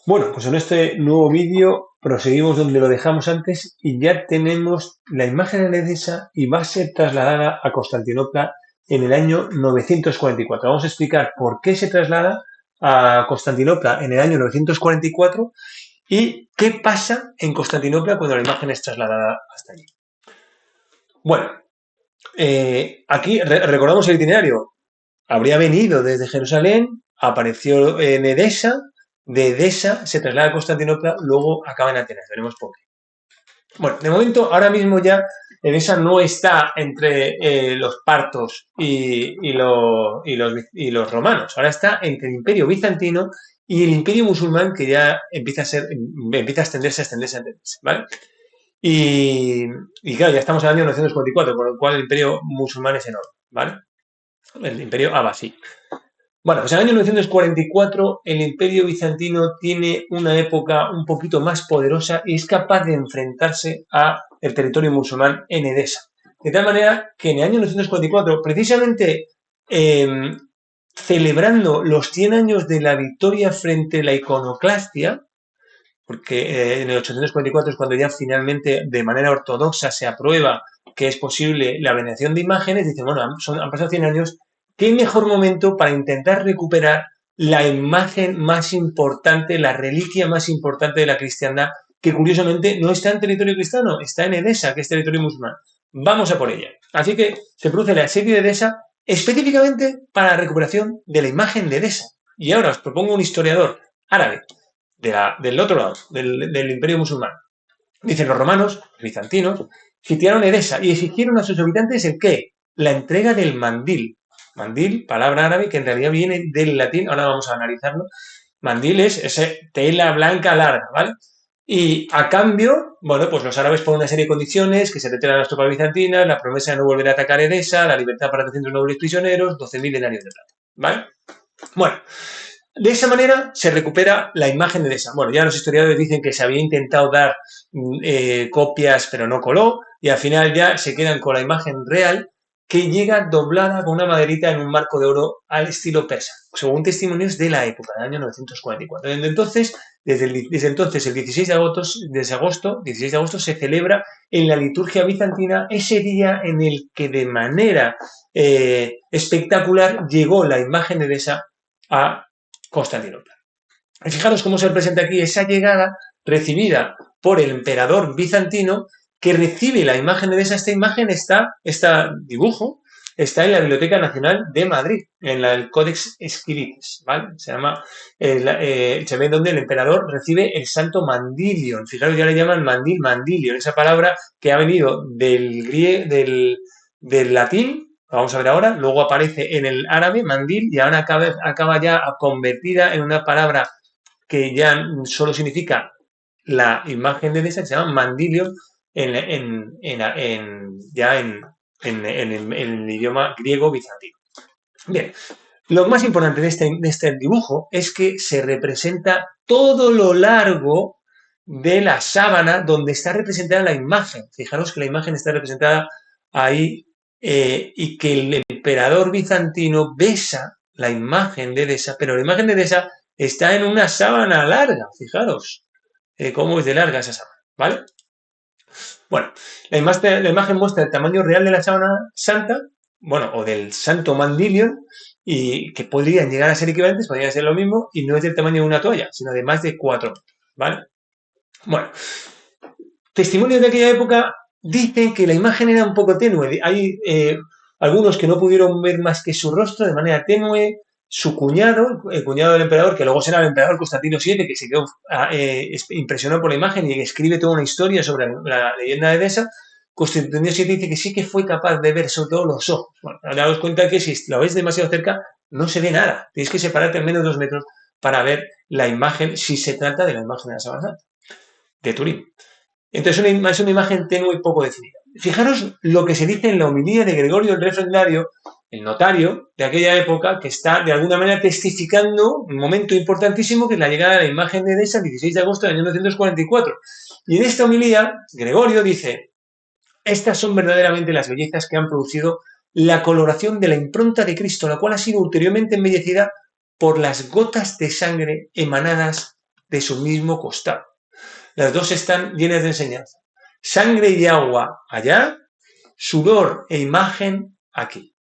Bueno, pues en este nuevo vídeo proseguimos donde lo dejamos antes y ya tenemos la imagen de Edesa y va a ser trasladada a Constantinopla en el año 944. Vamos a explicar por qué se traslada a Constantinopla en el año 944 y qué pasa en Constantinopla cuando la imagen es trasladada hasta allí. Bueno, aquí recordamos el itinerario. Habría venido desde Jerusalén, apareció en Edesa, de Edesa se traslada a Constantinopla, luego acaba en Atenas, veremos por qué. Bueno, de momento, ahora mismo ya Edesa no está entre los partos y los romanos, ahora está entre el imperio bizantino y el imperio musulmán que ya empieza a extenderse, ¿vale? Y claro, ya estamos en el año 944, con lo cual el imperio musulmán es enorme, ¿vale? El imperio abasí. Bueno, pues en el año 944 el imperio bizantino tiene una época un poquito más poderosa y es capaz de enfrentarse al territorio musulmán en Edesa. De tal manera que en el año 944, precisamente eh, celebrando los 100 años de la victoria frente a la iconoclastia, porque en el 844 es cuando ya finalmente de manera ortodoxa se aprueba que es posible la veneración de imágenes, dicen, bueno, han pasado 100 años, ¿qué mejor momento para intentar recuperar la imagen más importante, la reliquia más importante de la cristiandad, que curiosamente no está en territorio cristiano, está en Edesa, que es territorio musulmán? Vamos a por ella. Así que se produce el asedio de Edesa específicamente para la recuperación de la imagen de Edesa. Y ahora os propongo un historiador árabe del otro lado, del imperio musulmán. Dicen los romanos, los bizantinos, sitiaron Edesa y exigieron a sus habitantes el qué? La entrega del mandil. Mandil, palabra árabe que en realidad viene del latín, ahora vamos a analizarlo. Mandil es esa tela blanca larga, ¿vale? Y a cambio, bueno, pues los árabes ponen una serie de condiciones, que se retiran las tropas bizantinas, la promesa de no volver a atacar Edesa, la libertad para 300 nobles prisioneros, 12.000 denarios de plata, ¿vale? Bueno, de esa manera se recupera la imagen de Edesa. Bueno, ya los historiadores dicen que se había intentado dar copias, pero no coló, y al final ya se quedan con la imagen real que llega doblada con una maderita en un marco de oro al estilo persa, según testimonios de la época, del año 944. Desde entonces, el 16 de agosto, se celebra en la liturgia bizantina ese día en el que de manera espectacular llegó la imagen de Edesa a Constantinopla. Y fijaros cómo se representa aquí esa llegada recibida por el emperador bizantino que recibe la imagen de esta imagen, este dibujo, está en la Biblioteca Nacional de Madrid, en el Codex Esquilites, ¿vale? Se ve donde el emperador recibe el santo mandilion. Fijaros, ya le llaman mandilion, esa palabra que ha venido del latín. Vamos a ver ahora, luego aparece en el árabe, mandil, y ahora acaba ya convertida en una palabra que ya solo significa la imagen de esa, que se llama mandilio en el idioma griego bizantino. Bien, lo más importante de este dibujo es que se representa todo lo largo de la sábana donde está representada la imagen. Fijaros que la imagen está representada ahí y que el emperador bizantino besa la imagen de Edesa, pero la imagen de Edesa está en una sábana larga. Fijaros cómo es de larga esa sábana, ¿vale? Bueno, la imagen muestra el tamaño real de la sábana santa, bueno, o del santo mandilion, y que podrían llegar a ser equivalentes, podrían ser lo mismo, y no es del tamaño de una toalla, sino de más de 4 metros, ¿vale? Bueno, testimonios de aquella época dicen que la imagen era un poco tenue. Hay algunos que no pudieron ver más que su rostro de manera tenue. Su cuñado, el cuñado del emperador, que luego será el emperador Constantino VII, que se quedó impresionado por la imagen y escribe toda una historia sobre la leyenda de Edesa. Constantino VII dice que sí que fue capaz de ver sobre todo los ojos. Bueno, daos cuenta que si lo ves demasiado cerca, no se ve nada. Tienes que separarte al menos 2 metros para ver la imagen, si se trata de la imagen de la Sábana Santa, de Turín. Entonces es una imagen tenue y poco definida. Fijaros lo que se dice en la homilía de Gregorio el Refrendario, el notario de aquella época, que está de alguna manera testificando un momento importantísimo que es la llegada de la imagen de Edesa el 16 de agosto de 1944. Y en esta homilía, Gregorio dice, estas son verdaderamente las bellezas que han producido la coloración de la impronta de Cristo, la cual ha sido ulteriormente embellecida por las gotas de sangre emanadas de su mismo costado. Las dos están llenas de enseñanza. Sangre y agua allá, sudor e imagen aquí.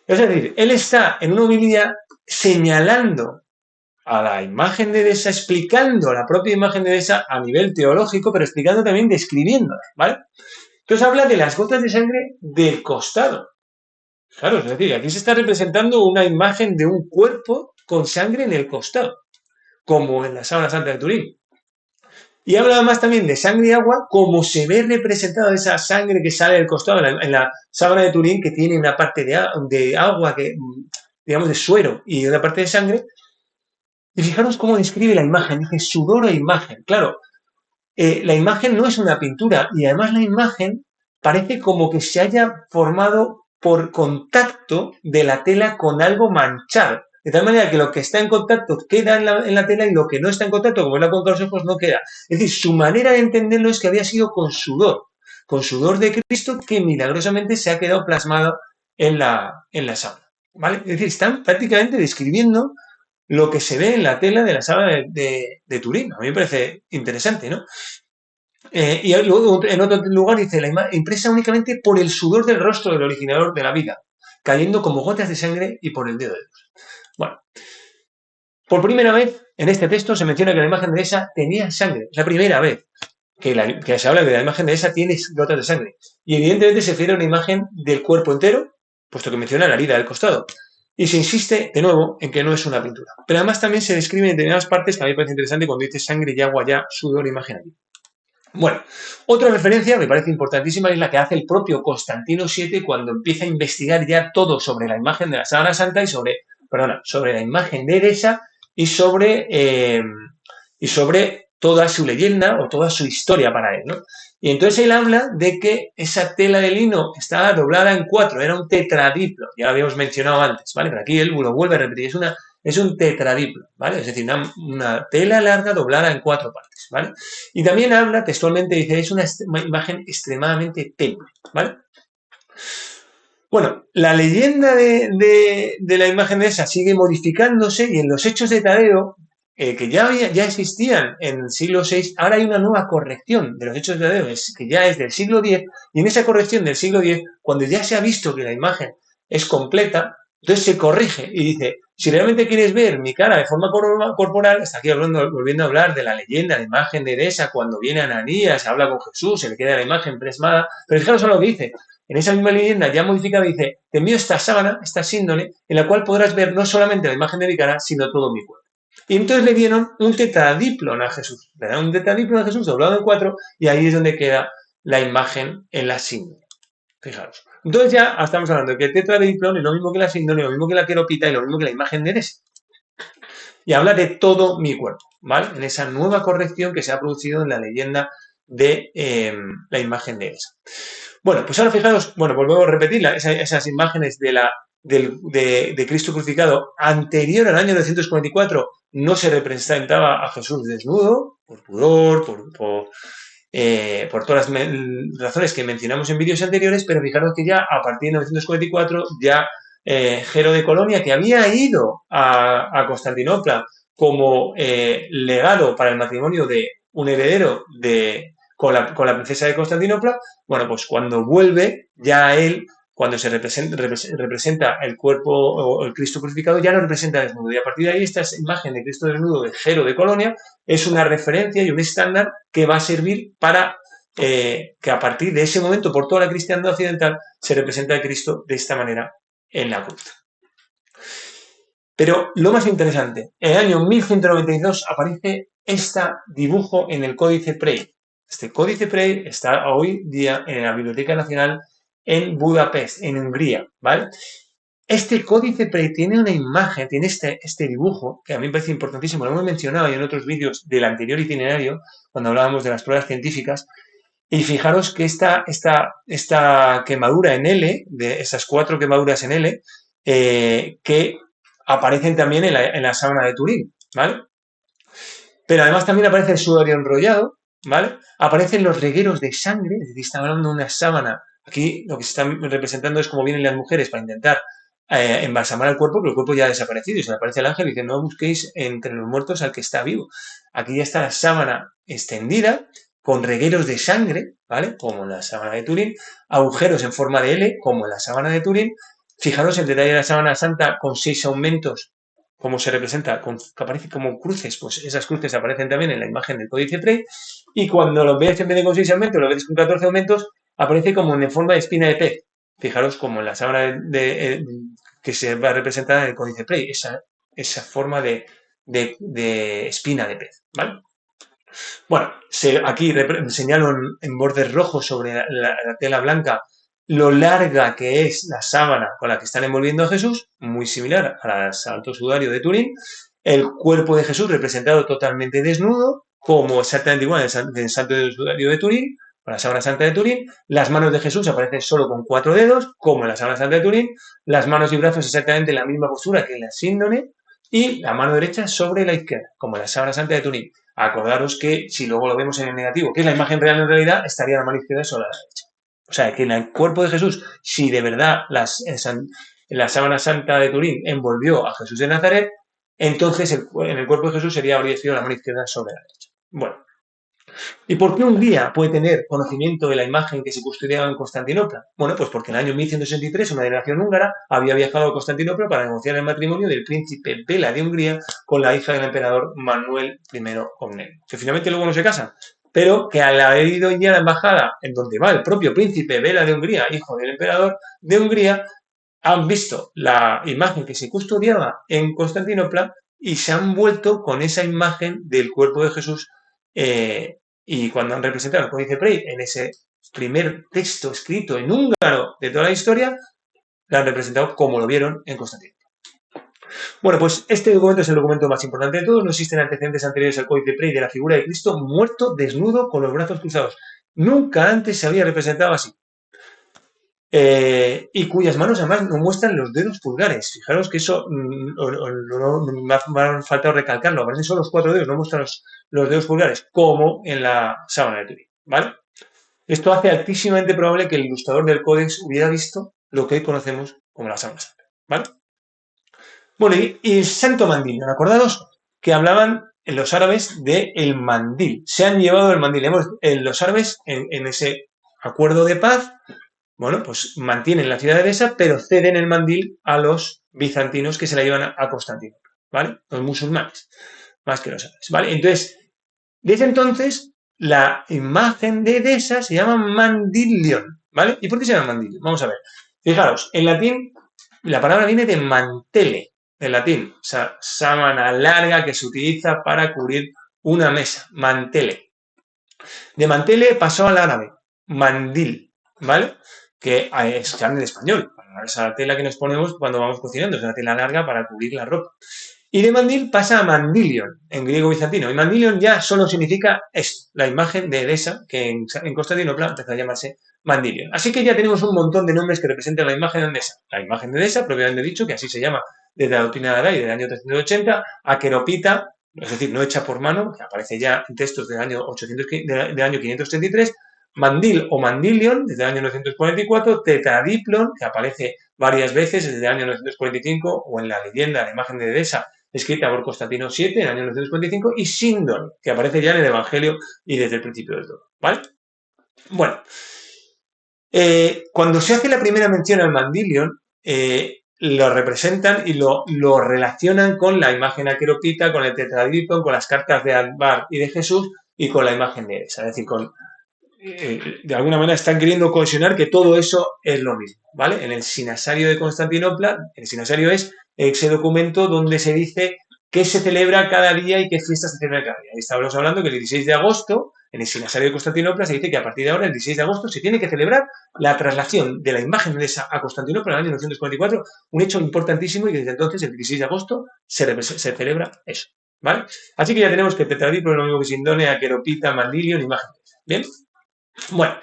Es decir, él está en una homilía señalando a la imagen de Edesa, explicando la propia imagen de Edesa a nivel teológico, pero explicando también, describiéndola, ¿vale? Entonces habla de las gotas de sangre del costado. Claro, es decir, aquí se está representando una imagen de un cuerpo con sangre en el costado, como en la sábana santa de Turín. Y habla además también de sangre y agua, como se ve representada esa sangre que sale del costado en la sábana de Turín, que tiene una parte de agua, que, digamos, de suero, y una parte de sangre. Y fijaros cómo describe la imagen, dice sudor e imagen. Claro, la imagen no es una pintura, y además la imagen parece como que se haya formado por contacto de la tela con algo manchado. De tal manera que lo que está en contacto queda en la tela y lo que no está en contacto, como es la cuenca de los ojos, no queda. Es decir, su manera de entenderlo es que había sido con sudor de Cristo que milagrosamente se ha quedado plasmado en la sábana. ¿Vale? Es decir, están prácticamente describiendo lo que se ve en la tela de la sábana de Turín. A mí me parece interesante, ¿no? Y luego en otro lugar dice, la imagen impresa únicamente por el sudor del rostro del originador de la vida, cayendo como gotas de sangre y por el dedo de Dios. Bueno, por primera vez en este texto se menciona que la imagen de esa tenía sangre. Es la primera vez que se habla de que la imagen de esa tiene gotas de sangre. Y evidentemente se refiere a una imagen del cuerpo entero, puesto que menciona la herida del costado. Y se insiste, de nuevo, en que no es una pintura. Pero además también se describe en determinadas partes, que a mí me parece interesante, cuando dice sangre y agua ya, sudor, imagen aquí. Bueno, otra referencia me parece importantísima es la que hace el propio Constantino VII cuando empieza a investigar ya todo sobre la imagen de la Sábana Santa y sobre la imagen de Edesa y sobre toda su leyenda o toda su historia para él, ¿no? Y entonces él habla de que esa tela de lino estaba doblada en 4, era un tetradiplo, ya lo habíamos mencionado antes, ¿vale? Pero aquí él lo vuelve a repetir, es un tetradiplo, ¿vale? Es decir, una tela larga doblada en 4 partes, ¿vale? Y también habla, textualmente dice, es una imagen extremadamente tenue, ¿vale? Bueno, la leyenda de la imagen de esa sigue modificándose y en los Hechos de Tadeo, que ya existían en el siglo VI, ahora hay una nueva corrección de los Hechos de Tadeo, que ya es del siglo X, y en esa corrección del siglo X, cuando ya se ha visto que la imagen es completa, entonces se corrige y dice, si realmente quieres ver mi cara de forma corporal, está aquí volviendo a hablar de la leyenda, la imagen de Edesa, cuando viene Ananías, habla con Jesús, se le queda la imagen plasmada, pero fijaros a lo que dice, en esa misma leyenda ya modificada dice, te envío esta sábana, esta síndone, en la cual podrás ver no solamente la imagen de mi cara, sino todo mi cuerpo. Y entonces le dieron un tetradiplon a Jesús. Le dan un tetradiplon a Jesús doblado en 4 y ahí es donde queda la imagen en la síndone. Fijaros. Entonces ya estamos hablando de que el tetradiplon es lo mismo que la síndone, lo mismo que la queropita y lo mismo que la imagen de Edesa. Y habla de todo mi cuerpo, ¿vale? En esa nueva corrección que se ha producido en la leyenda de la imagen de Edesa. Bueno, pues ahora fijaros, volvemos a repetir esas imágenes de Cristo crucificado anterior al año 944 no se representaba a Jesús desnudo, por pudor, por todas las razones que mencionamos en vídeos anteriores, pero fijaros que ya a partir de 944 ya Jero de Colonia, que había ido a Constantinopla como legado para el matrimonio de un heredero con la princesa de Constantinopla, bueno, pues cuando vuelve, ya él, cuando se representa el cuerpo o el Cristo crucificado, ya lo representa desnudo. Y a partir de ahí, esta imagen de Cristo desnudo de Jero de Colonia es una referencia y un estándar que va a servir para que a partir de ese momento, por toda la cristiandad occidental, se representa a Cristo de esta manera en la cruz. Pero lo más interesante, en el año 1192 aparece este dibujo en el Códice Prey. Este Códice Prey está hoy día en la Biblioteca Nacional en Budapest, en Hungría, ¿vale? Este Códice Prey tiene una imagen, tiene este dibujo, que a mí me parece importantísimo, lo hemos mencionado en otros vídeos del anterior itinerario, cuando hablábamos de las pruebas científicas, y fijaros que esta quemadura en L, de esas 4 quemaduras en L, que aparecen también en la sábana de Turín, ¿vale? Pero además también aparece el sudario enrollado, ¿vale? Aparecen los regueros de sangre, es decir, está hablando de una sábana. Aquí lo que se está representando es cómo vienen las mujeres para intentar embalsamar el cuerpo, pero el cuerpo ya ha desaparecido y se le aparece el ángel y dice, no busquéis entre los muertos al que está vivo. aquí ya está la sábana extendida, con regueros de sangre, ¿vale? Como en la sábana de Turín, agujeros en forma de L, como en la sábana de Turín. Fijaros el detalle de la sábana santa con 6 aumentos, cómo se representa, que aparece como cruces, pues esas cruces aparecen también en la imagen del códice Prey, y cuando lo ves en vez de con 6 aumentos, lo ves con 14 aumentos, aparece como en forma de espina de pez. Fijaros como en la sábana que se va a representar en el códice Prey, esa forma de espina de pez, ¿vale? Bueno, aquí señalo en bordes rojos sobre la tela blanca lo larga que es la sábana con la que están envolviendo a Jesús, muy similar al Santo Sudario de Turín. El cuerpo de Jesús representado totalmente desnudo, como exactamente igual en el Santo Sudario de Turín, con la sábana santa de Turín. Las manos de Jesús aparecen solo con 4 dedos, como en la sábana santa de Turín. Las manos y brazos exactamente en la misma postura que en la síndone. Y la mano derecha sobre la izquierda, como en la sábana santa de Turín. Acordaros que si luego lo vemos en el negativo, que es la imagen real en realidad, estaría la mano izquierda sobre la derecha. O sea, que en el cuerpo de Jesús, si de verdad la sábana santa de Turín envolvió a Jesús de Nazaret, entonces en el cuerpo de Jesús sería habría sido la mano izquierda sobre la derecha. Bueno, ¿y por qué Hungría puede tener conocimiento de la imagen que se custodiaba en Constantinopla? Bueno, pues porque en el año 1163 una delegación húngara había viajado a Constantinopla para negociar el matrimonio del príncipe Bela de Hungría con la hija del emperador Manuel I Comneno, que finalmente luego no se casan, pero que al haber ido ya a la embajada en donde va el propio príncipe Bela de Hungría, hijo del emperador de Hungría, han visto la imagen que se custodiaba en Constantinopla y se han vuelto con esa imagen del cuerpo de Jesús, y cuando han representado el Códice Prey en ese primer texto escrito en húngaro de toda la historia, lo han representado como lo vieron en Constantinopla. Bueno, pues este documento es el documento más importante de todos. No existen antecedentes anteriores al Códice Prey de la figura de Cristo muerto, desnudo, con los brazos cruzados. Nunca antes se había representado así. Y cuyas manos además no muestran los dedos pulgares. Fijaros que eso me ha faltado recalcarlo. Aparecen solo los 4 dedos, no muestran los dedos pulgares, como en la sábana de Turín, ¿vale? Esto hace altísimamente probable que el ilustrador del Códex hubiera visto lo que hoy conocemos como la sábana santa, ¿vale? Bueno, y el santo mandil, acordaros que hablaban en los árabes de el mandil. Se han llevado el mandil. Los árabes en ese acuerdo de paz, bueno, pues mantienen la ciudad de Edesa, pero ceden el mandil a los bizantinos que se la llevan a Constantinopla, ¿vale? Los musulmanes, más que los árabes, ¿vale? Entonces, desde entonces, la imagen de Edesa se llama mandilion, ¿vale? ¿Y por qué se llama mandilion? Vamos a ver. Fijaros, en latín, la palabra viene de mantele, en latín, o sea, sábana larga que se utiliza para cubrir una mesa, mantele. De mantele pasó al árabe, mandil, ¿vale? Que es grande en español, esa tela que nos ponemos cuando vamos cocinando, es una tela larga para cubrir la ropa. Y de mandil pasa a mandilion, en griego bizantino. Y mandilion ya solo significa esto, la imagen de Edesa, que en Constantinopla empezó a llamarse mandilion. Así que ya tenemos un montón de nombres que representan la imagen de Edesa. La imagen de Edesa, propiamente dicho, que así se llama desde la doctrina de Arai del año 380, a Queropita, es decir, no hecha por mano, que aparece ya en textos del año 533, Mandil o Mandilion, desde el año 944, Tetradiplon, que aparece varias veces desde el año 945, o en la leyenda, la imagen de Edesa, escrita por Constantino VII en el año 945, y Sindon, que aparece ya en el Evangelio y desde el principio del todo, ¿vale? Bueno, cuando se hace la primera mención al Mandilion, lo representan y lo relacionan con la imagen aqueropita, con el tetradiplon, con las cartas de Alvar y de Jesús y con la imagen de Edesa, es decir, de alguna manera están queriendo cohesionar que todo eso es lo mismo, ¿vale? En el Sinasario de Constantinopla, el Sinasario es ese documento donde se dice qué se celebra cada día y qué fiesta se celebra cada día. Ahí estábamos hablando que el 16 de agosto, en el Sinasario de Constantinopla, se dice que a partir de ahora, el 16 de agosto, se tiene que celebrar la traslación de la imagen de esa a Constantinopla en el año 944, un hecho importantísimo, y desde entonces, el 16 de agosto, se celebra eso, ¿vale? Así que ya tenemos que Tetradiplon es lo mismo que Sindone, Aqueropita, Mandilion, imagen. ¿Bien? Bueno,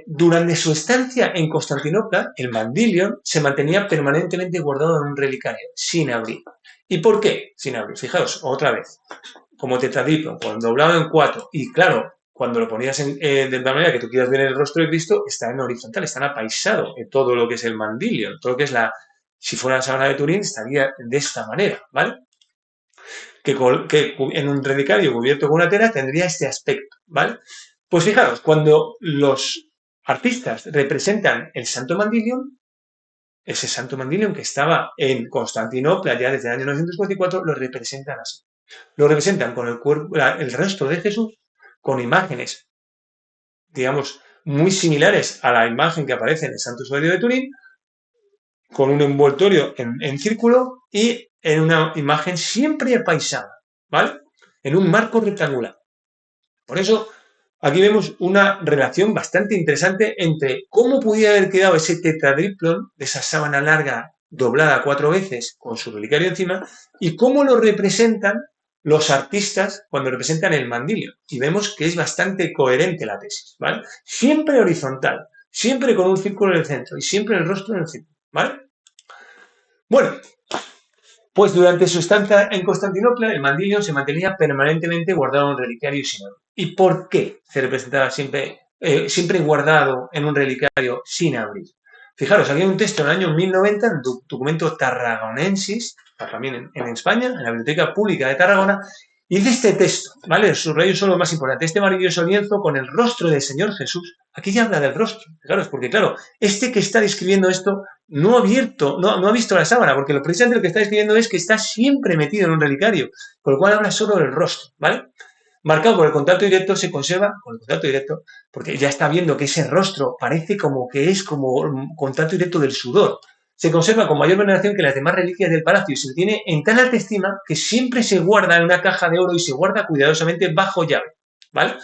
durante su estancia en Constantinopla, el Mandilion se mantenía permanentemente guardado en un relicario, sin abrir. ¿Y por qué sin abrir? Fijaos, otra vez, como Tetradiplon, cuando doblado en 4, y claro, cuando lo ponías de tal manera que tú quieras ver el rostro de Cristo, está en horizontal, está en apaisado en todo lo que es el Mandilion, todo lo que es si fuera la sábana de Turín, estaría de esta manera, ¿vale? que en un relicario cubierto con una tela tendría este aspecto, ¿vale? Pues fijaros, cuando los artistas representan el Santo Mandilion, ese Santo Mandilion que estaba en Constantinopla ya desde el año 944, lo representan así. Lo representan con el cuerpo, el rostro de Jesús, con imágenes, digamos, muy similares a la imagen que aparece en el Santo Sudario de Turín, con un envoltorio en círculo y en una imagen siempre apaisada, ¿vale? En un marco rectangular. Por eso, aquí vemos una relación bastante interesante entre cómo podía haber quedado ese tetradriplon de esa sábana larga doblada 4 veces con su relicario encima y cómo lo representan los artistas cuando representan el mandilio. Y vemos que es bastante coherente la tesis, ¿vale? Siempre horizontal, siempre con un círculo en el centro y siempre el rostro en el centro, ¿vale? Bueno, pues durante su estancia en Constantinopla, el mandilion se mantenía permanentemente guardado en un relicario sin abrir. ¿Y por qué se representaba siempre guardado en un relicario sin abrir? Fijaros, aquí hay un texto en el año 1090, en el documento Tarragonensis, también en España, en la Biblioteca Pública de Tarragona, y dice este texto, ¿vale? El subrayo solo lo más importante. Este maravilloso lienzo con el rostro del Señor Jesús. Aquí ya habla del rostro, fijaros, porque claro, este que está describiendo esto no ha visto la sábana, porque lo precisamente lo que está describiendo es que está siempre metido en un relicario, con lo cual habla solo del rostro, ¿vale? Marcado por el contacto directo, se conserva con el contacto directo, porque ya está viendo que ese rostro parece como que es como un contacto directo del sudor. Se conserva con mayor veneración que las demás reliquias del palacio y se tiene en tan alta estima que siempre se guarda en una caja de oro y se guarda cuidadosamente bajo llave, ¿vale?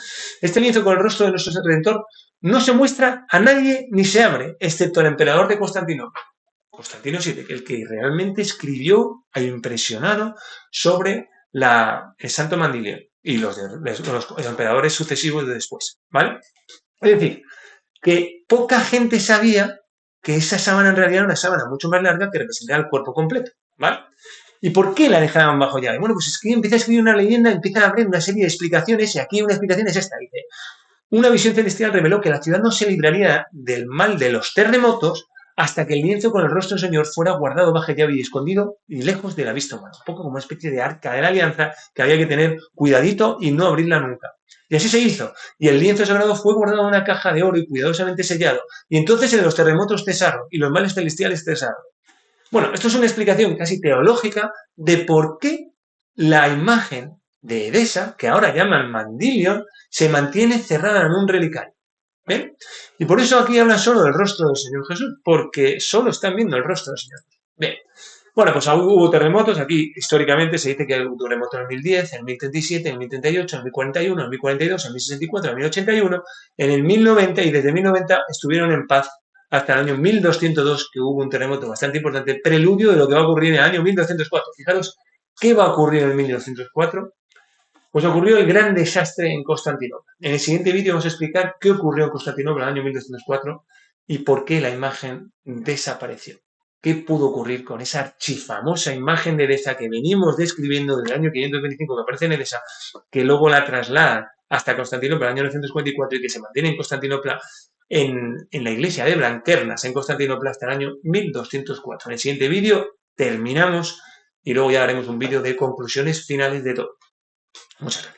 Este lienzo con el rostro de nuestro Redentor no se muestra a nadie ni se abre, excepto al emperador de Constantinopla. Constantino VII, el que realmente escribió e impresionado sobre el Santo Mandilion y los emperadores sucesivos de después, ¿vale? Es decir, que poca gente sabía que esa sábana en realidad era una sábana mucho más larga que representaba el cuerpo completo, ¿vale? ¿Y por qué la dejaban bajo llave? Bueno, pues empieza a escribir una leyenda, empieza a abrir una serie de explicaciones y aquí una explicación es esta, dice, una visión celestial reveló que la ciudad no se libraría del mal de los terremotos hasta que el lienzo con el rostro del Señor fuera guardado bajo llave y escondido y lejos de la vista humana. Un poco como una especie de arca de la alianza que había que tener cuidadito y no abrirla nunca. Y así se hizo. Y el lienzo sagrado fue guardado en una caja de oro y cuidadosamente sellado. Y entonces en los terremotos cesaron y los males celestiales cesaron. Bueno, esto es una explicación casi teológica de por qué la imagen de Edesa, que ahora llaman Mandilion, se mantiene cerrada en un relicario. ¿Ven? Y por eso aquí hablan solo del rostro del Señor Jesús, porque solo están viendo el rostro del Señor Jesús. Bien. Bueno, pues hubo terremotos. Aquí históricamente se dice que hubo terremotos en el 1010, en el 1037, en el 1038, en el 1041, en el 1042, en el 1064, en el 1081, en el 1090 y desde 1090 estuvieron en paz hasta el año 1202, que hubo un terremoto bastante importante, preludio de lo que va a ocurrir en el año 1204. Fijaros, ¿qué va a ocurrir en el 1204? Pues ocurrió el gran desastre en Constantinopla. En el siguiente vídeo vamos a explicar qué ocurrió en Constantinopla en el año 1204 y por qué la imagen desapareció. ¿Qué pudo ocurrir con esa archifamosa imagen de Edesa que venimos describiendo desde el año 525 que aparece en Edesa, que luego la traslada hasta Constantinopla en el año 944 y que se mantiene en Constantinopla en la iglesia de Blanquernas en Constantinopla hasta el año 1204? En el siguiente vídeo terminamos y luego ya haremos un vídeo de conclusiones finales de todo. Muchas gracias.